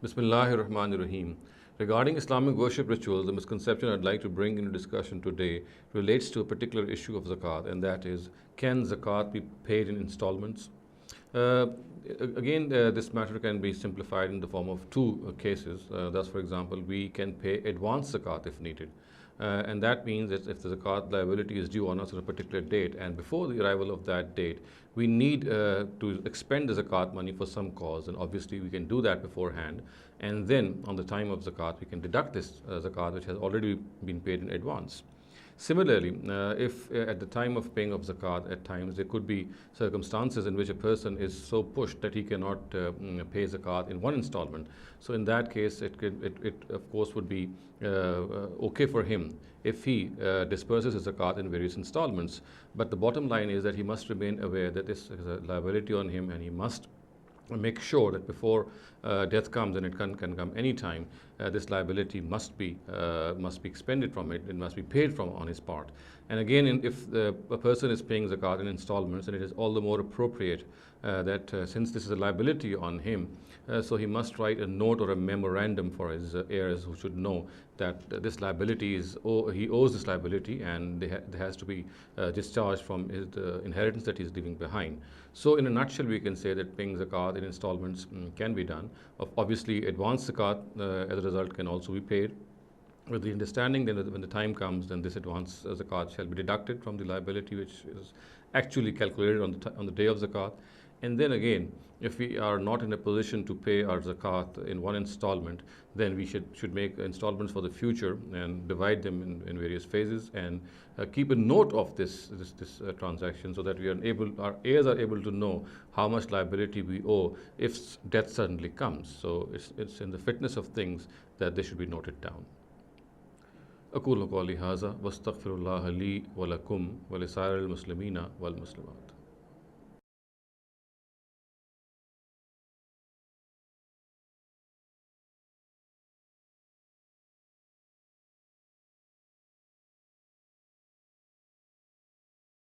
Bismillahir Rahmanir Rahim. Regarding Islamic worship rituals, the misconception I'd like to bring into discussion today relates to a particular issue of zakat, and that is, can zakat be paid in installments? Uh, this matter can be simplified in the form of two cases. Thus, for example, we can pay advance zakat if needed. And that means that if the zakat liability is due on us on a particular date, and before the arrival of that date, we need to expend the zakat money for some cause, and obviously we can do that beforehand. And then, on the time of zakat, we can deduct this zakat which has already been paid in advance. Similarly, if at the time of paying of zakat, at times there could be circumstances in which a person is so pushed that he cannot pay zakat in one installment. So in that case, it of course would be okay for him if he disperses his zakat in various installments. But the bottom line is that he must remain aware that this is a liability on him, and he must make sure that before death comes, and it can come any time, this liability must be expended from it. It must be paid from on his part. And again, if a person is paying zakat in installments, then it is all the more appropriate that since this is a liability on him, so he must write a note or a memorandum for his heirs, who should know that this liability is he owes this liability, and there has to be discharged from his inheritance that he is leaving behind. So in a nutshell, we can say that paying zakat in installments can be done. Obviously, advance zakat as a result can also be paid, with the understanding that when the time comes, then this advance zakat shall be deducted from the liability which is actually calculated on the day of zakat. And then again, if we are not in a position to pay our zakat in one installment, then we should make installments for the future and divide them in various phases, and keep a note of this transaction, so that our heirs are able to know how much liability we owe if death suddenly comes. So it's in the fitness of things that they should be noted down. أقول قولي هذا واستغفر الله لي ولكم ولسائر المسلمين والمسلمات.